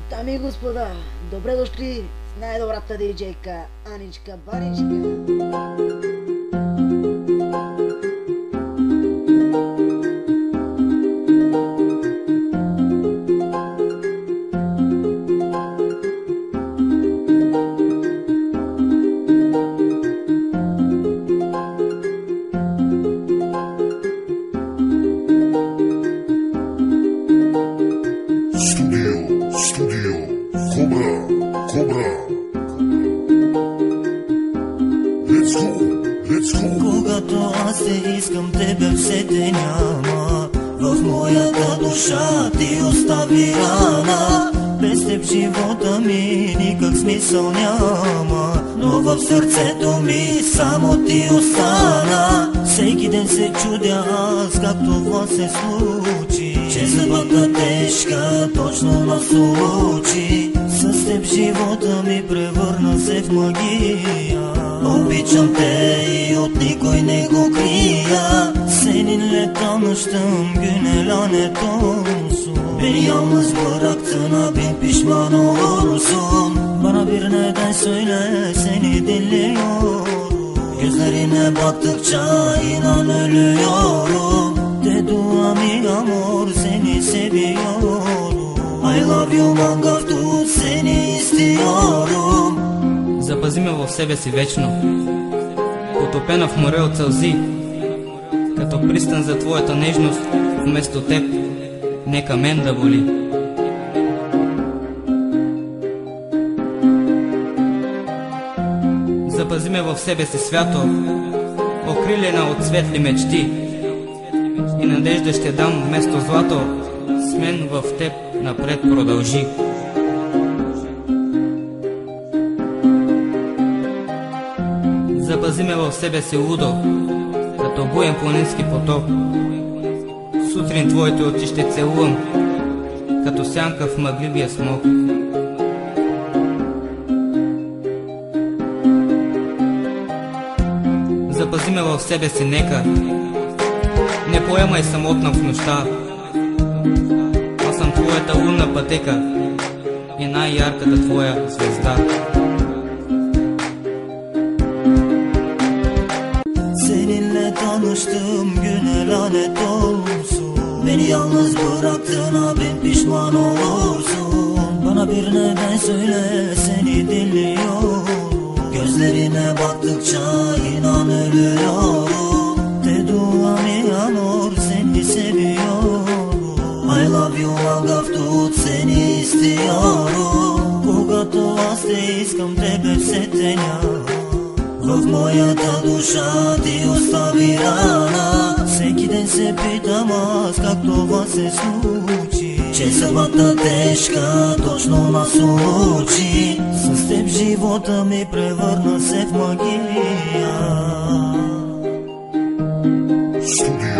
Дами и господа, добре дошли в най-добрата диджейка Аничка Баничка. Studio, Cobra. Let's go. Когато аз те искам, тебе все те няма. В моята душа ти остави рана. Без теб живота ми никак смисъл няма. Но в сърцето ми само ти остана. Всеки ден се чудя аз как това се случи, че съдбата тежка точно нас улучи. С теб живота ми превърна се в магия. Обичам те и от никой не го крия. Seninle tanıştım güne lanet olsun. Beni yalnız bıraktığına bin pişman olursun. Bana bir neden söyle, seni dinliyorum. Gözlerine baktıkça inan ölüyorum. De dua mi amor, seni seviyorum. I love you mangaftu, seni istiyorum. Запази ме в себе си вечно, потопена в море от сълзи, като пристан за твоята нежност, вместо теб, нека мен да боли. Запази ме в себе си свято, окрилена от светли мечти, и надежда ще дам вместо злато, с мен в теб напред продължи. Запази ме в себе си лудо, като буен планински поток. Сутрин твоите очи ще целувам, като сянка в мъгливия смог. Запази ме в себе си, нека не поемай самотна в нощта. Аз съм твоята лунна пътека и най-ярката твоя звезда. Seninle tanıştım güne lanet olsun. Beni yalnız bıraktığına bin pişman olursun. Bana bir neden söyle, seni dinliyorum. Gözlerine baktıkça inan ölüyorum. De dua mi amor, seni seviyorum. I love you mangaftu, seni istiyorum. Когато аз те искам, тебе все те няма. В моята душа ти остави рана. Всеки ден се питам аз как това се случи, че съдбата тежка точно нас улучи. С теб живота ми превърна се в магия. Studio.